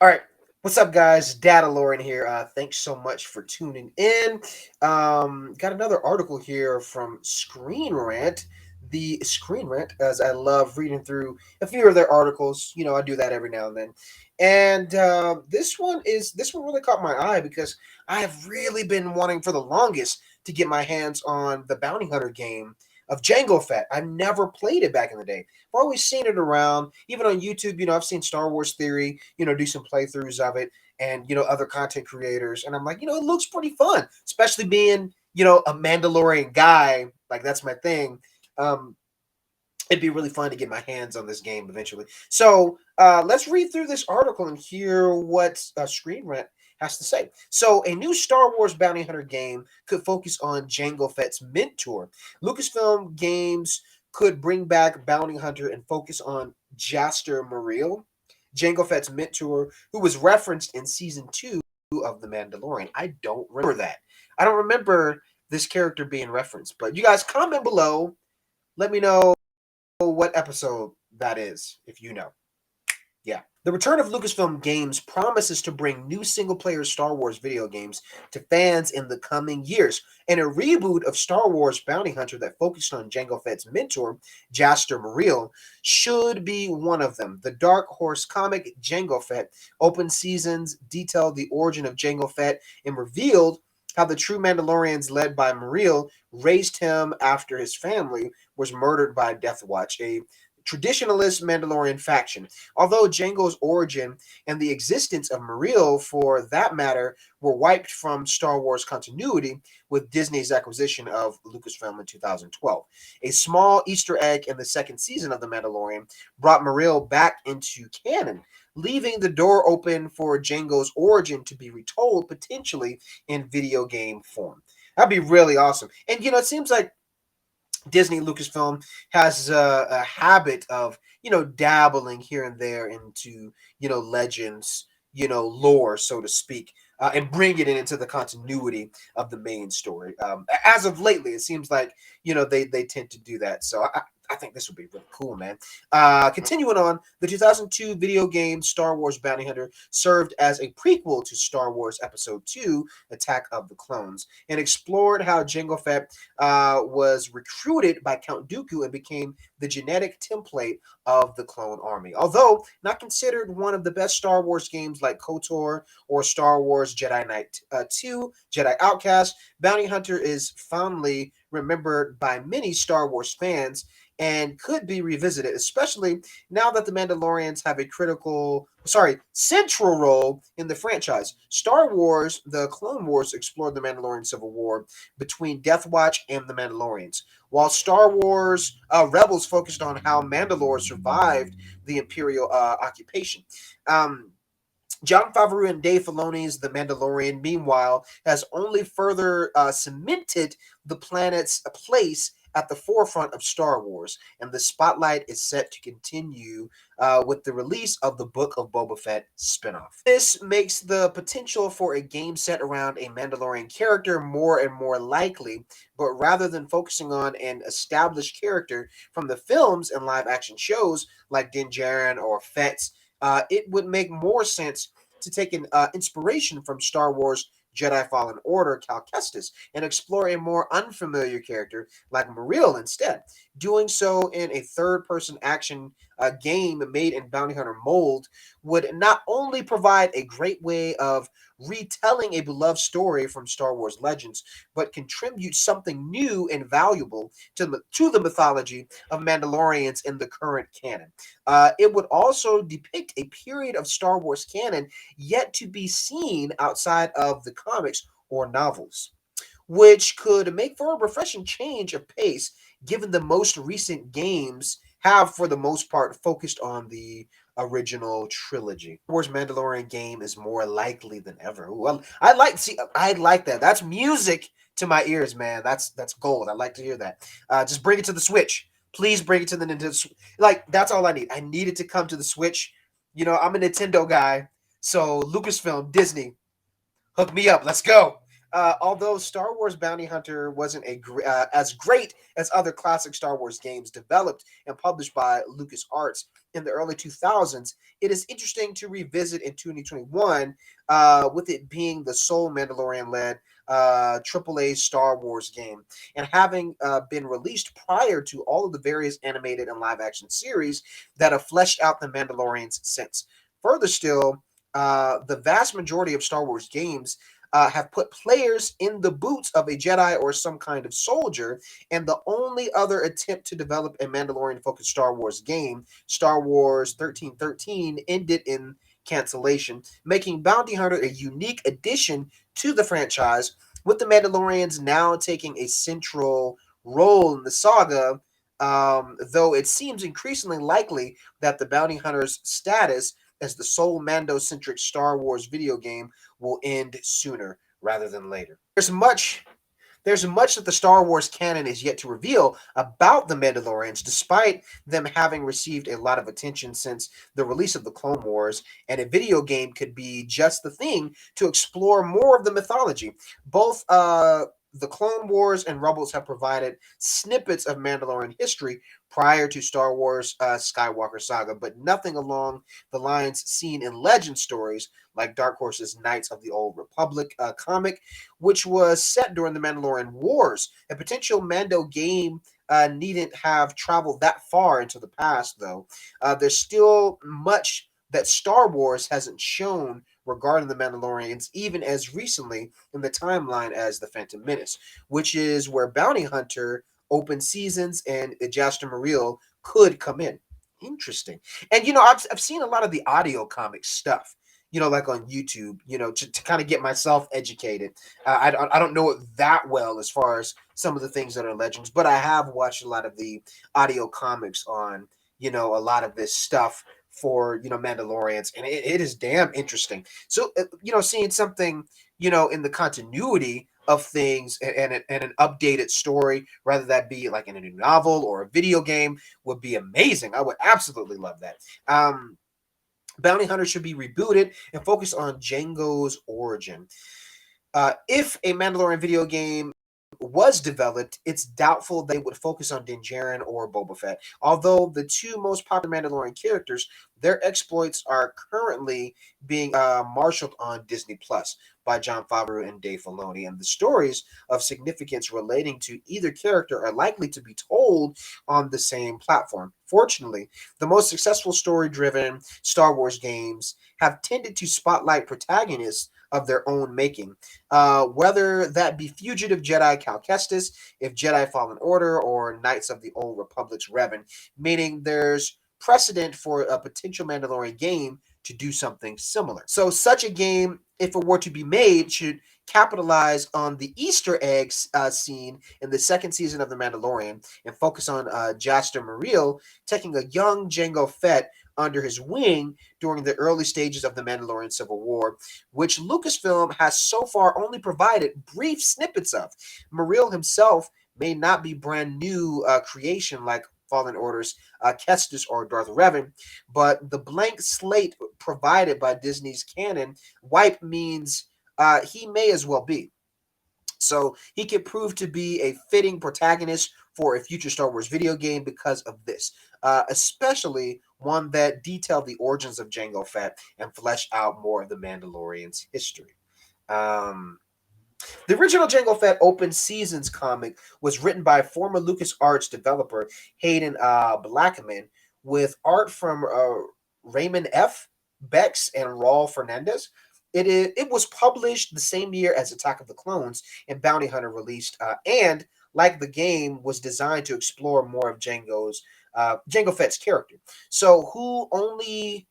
All right. What's up, guys? Dadalorian here. Thanks so much for tuning in. Got another article here from Screen Rant. The Screen Rant, as I love reading through a few of their articles. I do that every now and then. And this one really caught my eye because I have really been wanting for the longest to get my hands on the Bounty Hunter game of Jango Fett. I've never played it back in the day. I've always seen it around, even on YouTube. I've seen Star Wars Theory, do some playthroughs of it, and other content creators. And I'm like, it looks pretty fun, especially being, a Mandalorian guy. Like, that's my thing. Um, it'd be really fun to get my hands on this game eventually. So let's read through this article and hear what Screen Rant has to say. So, a new Star Wars bounty hunter game could focus on Jango Fett's mentor. Lucasfilm Games could bring back Bounty Hunter and focus on Jaster Muriel, Jango Fett's mentor, who was referenced in season 2 of The Mandalorian. I don't remember that. I don't remember this character being referenced, but you guys comment below. Let me know what episode that is, if you know. Yeah. The return of Lucasfilm Games promises to bring new single-player Star Wars video games to fans in the coming years, and a reboot of Star Wars Bounty Hunter that focused on Jango Fett's mentor, Jaster Muriel, should be one of them. The Dark Horse comic Jango Fett open seasons detailed the origin of Jango Fett and revealed how the true Mandalorians led by Muriel raised him after his family was murdered by Death Watch, a traditionalist Mandalorian faction. Although Jango's origin and the existence of Muriel, for that matter, were wiped from Star Wars continuity with Disney's acquisition of Lucasfilm in 2012. A small Easter egg in the second season of The Mandalorian brought Muriel back into canon, leaving the door open for Jango's origin to be retold potentially in video game form. That'd be really awesome. And it seems like Disney Lucasfilm has a habit of dabbling here and there into legends, lore, so to speak, and bringing it into the continuity of the main story. As of lately, it seems like they tend to do that. So I think this would be really cool, man. Continuing on, the 2002 video game Star Wars Bounty Hunter served as a prequel to Star Wars Episode 2, Attack of the Clones, and explored how Jango Fett was recruited by Count Dooku and became the genetic template of the clone army. Although not considered one of the best Star Wars games like KOTOR or Star Wars Jedi Knight 2, Jedi Outcast, Bounty Hunter is fondly remembered by many Star Wars fans and could be revisited, especially now that the Mandalorians have a central role in the franchise. Star Wars, The Clone Wars explored the Mandalorian Civil War between Death Watch and the Mandalorians, while Star Wars Rebels focused on how Mandalore survived the Imperial occupation. Jon Favreau and Dave Filoni's The Mandalorian, meanwhile, has only further cemented the planet's place at the forefront of Star Wars, and the spotlight is set to continue with the release of the Book of Boba Fett spinoff. This makes the potential for a game set around a Mandalorian character more and more likely, but rather than focusing on an established character from the films and live-action shows like Din Djarin or Fett, it would make more sense to take an inspiration from Star Wars Jedi Fallen Order Cal Kestis and explore a more unfamiliar character like Muriel instead. Doing so in a third-person action game made in Bounty Hunter mold would not only provide a great way of retelling a beloved story from Star Wars Legends, but contribute something new and valuable to the mythology of Mandalorians in the current canon. It would also depict a period of Star Wars canon yet to be seen outside of the comics or novels, which could make for a refreshing change of pace given the most recent games have, for the most part, focused on the original trilogy. Star Wars Mandalorian game is more likely than ever. Well, I like that. That's music to my ears, man. That's gold. I like to hear that. Just bring it to the Switch. Please bring it to the Nintendo Switch. Like, that's all I need. I need it to come to the Switch. I'm a Nintendo guy, so Lucasfilm, Disney, hook me up. Let's go. Although Star Wars Bounty Hunter wasn't as great as other classic Star Wars games developed and published by LucasArts in the early 2000s, it is interesting to revisit in 2021, with it being the sole Mandalorian-led AAA Star Wars game, and having been released prior to all of the various animated and live-action series that have fleshed out the Mandalorians since. Further still, the vast majority of Star Wars games have put players in the boots of a Jedi or some kind of soldier, and the only other attempt to develop a Mandalorian-focused Star Wars game, Star Wars 1313, ended in cancellation, making Bounty Hunter a unique addition to the franchise, with the Mandalorians now taking a central role in the saga, though it seems increasingly likely that the Bounty Hunter's status as the sole Mando-centric Star Wars video game will end sooner rather than later. There's much that the Star Wars canon is yet to reveal about the Mandalorians, despite them having received a lot of attention since the release of the Clone Wars, and a video game could be just the thing to explore more of the mythology. Both the Clone Wars and Rebels have provided snippets of Mandalorian history prior to Star Wars Skywalker Saga, but nothing along the lines seen in legend stories like Dark Horse's Knights of the Old Republic comic, which was set during the Mandalorian Wars. A potential Mando game needn't have traveled that far into the past, though. There's still much that Star Wars hasn't shown regarding the Mandalorians, even as recently in the timeline as The Phantom Menace, which is where Bounty Hunter open seasons and Jaster Muriel could come in. Interesting. And, I've seen a lot of the audio comic stuff, like on YouTube, to kind of get myself educated. I don't know it that well as far as some of the things that are legends, but I have watched a lot of the audio comics on, a lot of this stuff for, Mandalorians, and it is damn interesting. So, seeing something, in the continuity of things, and an updated story, rather that be like in a new novel or a video game, would be amazing. I would absolutely love that. Bounty Hunter should be rebooted and focus on Jango's origin. If a Mandalorian video game was developed, it's doubtful they would focus on Din Djarin or Boba Fett. Although the two most popular Mandalorian characters, their exploits are currently being marshaled on Disney Plus by Jon Favreau and Dave Filoni, and the stories of significance relating to either character are likely to be told on the same platform. Fortunately, the most successful story-driven Star Wars games have tended to spotlight protagonists of their own making, whether that be Fugitive Jedi Cal Kestis, if Jedi Fallen Order, or Knights of the Old Republic's Revan, meaning there's precedent for a potential Mandalorian game to do something similar. So such a game, if it were to be made, should capitalize on the Easter eggs seen in the second season of The Mandalorian and focus on Jaster Muriel taking a young Jango Fett under his wing during the early stages of the Mandalorian Civil War, which Lucasfilm has so far only provided brief snippets of. Muriel himself may not be brand new creation like Fallen Order's Kestis or Darth Revan, but the blank slate provided by Disney's canon wipe means he may as well be. So he could prove to be a fitting protagonist for a future Star Wars video game because of this, especially one that detailed the origins of Jango Fett and fleshed out more of the Mandalorian's history. The original Jango Fett Open Seasons comic was written by former LucasArts developer Hayden Blackman, with art from Raymond F. Bex and Raul Fernandez. It was published the same year as Attack of the Clones and Bounty Hunter released, and like the game, was designed to explore more of Jango Fett's character. So, who only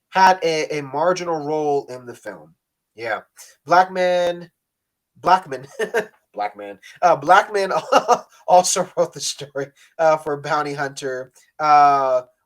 had a marginal role in the film? Yeah, Blackman, Blackman, Blackman also wrote the story for Bounty Hunter,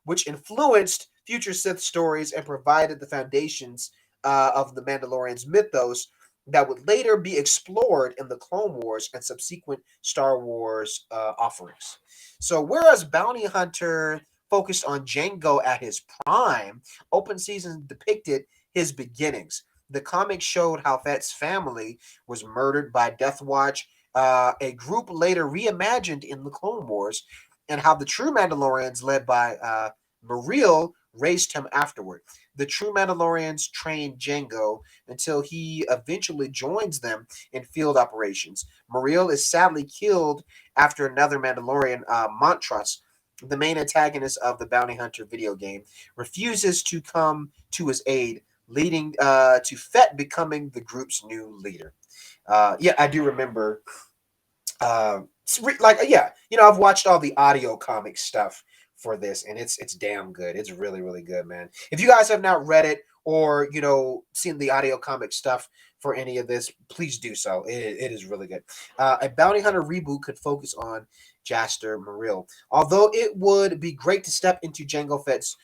which influenced future Sith stories and provided the foundations of the Mandalorian's mythos that would later be explored in the Clone Wars and subsequent Star Wars offerings. So, whereas Bounty Hunter focused on Jango at his prime, Open Season depicted his beginnings. The comic showed how Fett's family was murdered by Death Watch, a group later reimagined in the Clone Wars, and how the true Mandalorians, led by Muriel, raised him afterward. The true Mandalorians trained Jango until he eventually joins them in field operations. Muriel is sadly killed after another Mandalorian, Montrose, the main antagonist of the Bounty Hunter video game, refuses to come to his aid, leading to Fett becoming the group's new leader. Yeah, I do remember. Yeah, I've watched all the audio comic stuff for this, and it's damn good. It's really really good, man. If you guys have not read it or seen the audio comic stuff for any of this, please do so. It is really good. A Bounty Hunter reboot could focus on Jaster Muriel, although it would be great to step into Jango Fett's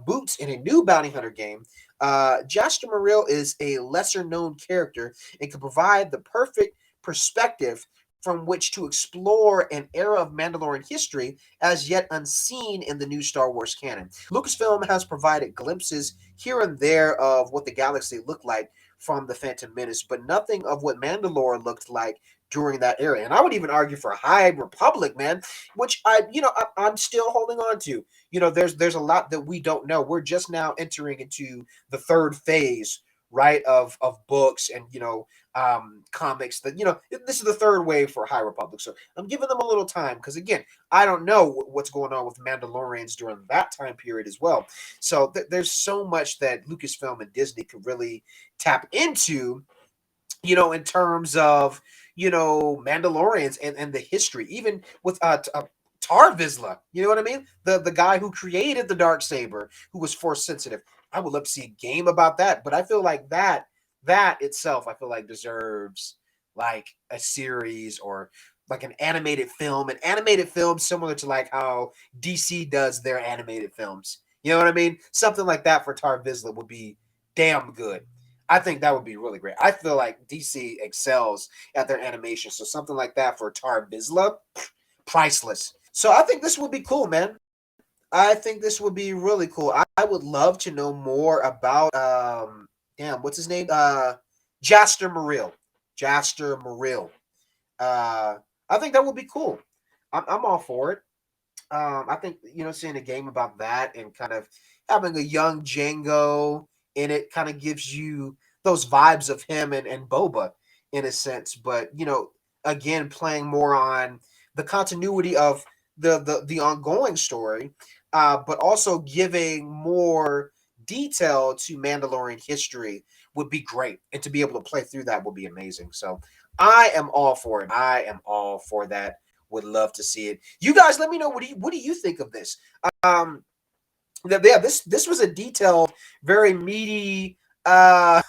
boots in a new Bounty Hunter game. Jaster Muriel is a lesser known character and can provide the perfect perspective from which to explore an era of Mandalorian history as yet unseen in the new Star Wars canon. Lucasfilm has provided glimpses here and there of what the galaxy looked like from the Phantom Menace, but nothing of what Mandalore looked like during that era. And I would even argue for High Republic, man, which I'm still holding on to. There's a lot that we don't know. We're just now entering into the third phase, right, of books and comics that this is the third wave for High Republic, so I'm giving them a little time because again, I don't know what's going on with Mandalorians during that time period as well. So there's so much that Lucasfilm and Disney could really tap into, in terms of Mandalorians and the history, even with Tar Vizsla, you know what I mean? The guy who created the dark saber, who was force sensitive. I would love to see a game about that, but I feel like that itself, I feel like deserves like a series or like an animated film similar to like how DC does their animated films. You know what I mean? Something like that for Tar Vizsla would be damn good. I think that would be really great. I feel like DC excels at their animation, so something like that for Tar Vizsla, priceless. So I think this would be cool, man. I think this would be really cool. I would love to know more about what's his name? Jaster Muriel. Jaster Muriel. I think that would be cool. I'm all for it. I think seeing a game about that and kind of having a young Django in it kind of gives you those vibes of him and Boba in a sense. But again, playing more on the continuity of the ongoing story, but also giving more detail to Mandalorian history would be great, and to be able to play through that would be amazing. So I am all for it. I am all for that. Would love to see it. You guys, let me know what do you think of this? Um, yeah, this was a detailed, very meaty, article.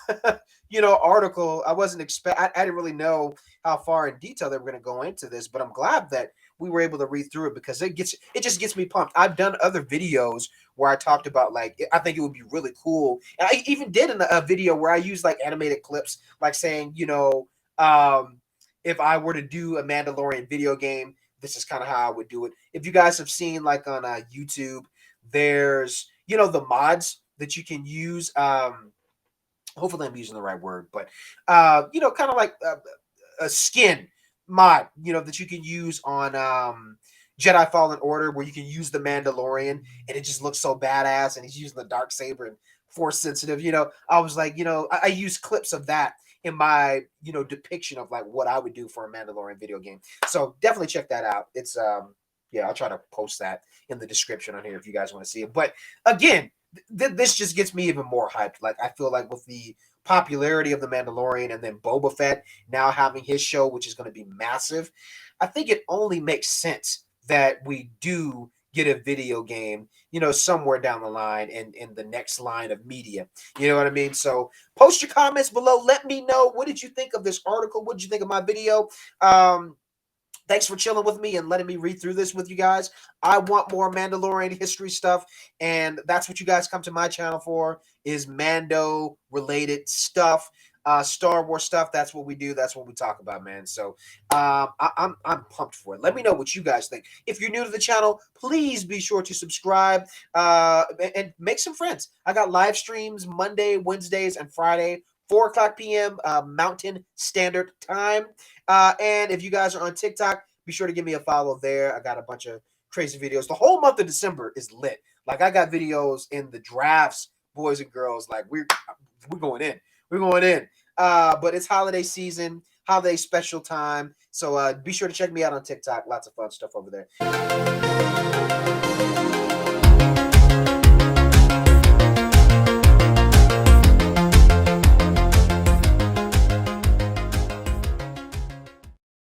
I didn't really know how far in detail they were going to go into this, but I'm glad that we were able to read through it because it just gets me pumped. I've done other videos where I talked about like I think it would be really cool, and I even did in a video where I used like animated clips, like saying if I were to do a Mandalorian video game, this is kind of how I would do it. If you guys have seen like on YouTube, there's the mods that you can use. Hopefully I'm using the right word, but kind of like a skin mod, that you can use on Jedi Fallen Order, where you can use the Mandalorian and it just looks so badass, and he's using the dark saber and force sensitive. I was like, I use clips of that in my depiction of like what I would do for a Mandalorian video game. So definitely check that out. It's yeah, I'll try to post that in the description on here if you guys want to see it. But again, this just gets me even more hyped. Like I feel like with the popularity of the Mandalorian and then Boba Fett now having his show, which is going to be massive, I think it only makes sense that we do get a video game, somewhere down the line in the next line of media. You know what I mean? So post your comments below. Let me know, what did you think of this article? What did you think of my video? Thanks for chilling with me and letting me read through this with you guys. I want more Mandalorian history stuff, and that's what you guys come to my channel for, is Mando related stuff, Star Wars stuff. That's what we do. That's what we talk about, man. So I'm pumped for it. Let me know what you guys think. If you're new to the channel, please be sure to subscribe and make some friends. I got live streams Monday, Wednesdays, and Friday 4 o'clock p.m. Mountain Standard Time. And if you guys are on TikTok, be sure to give me a follow there. I got a bunch of crazy videos. The whole month of December is lit. Like I got videos in the drafts, boys and girls. Like we're going in. We're going in. But it's holiday season, holiday special time. So be sure to check me out on TikTok. Lots of fun stuff over there.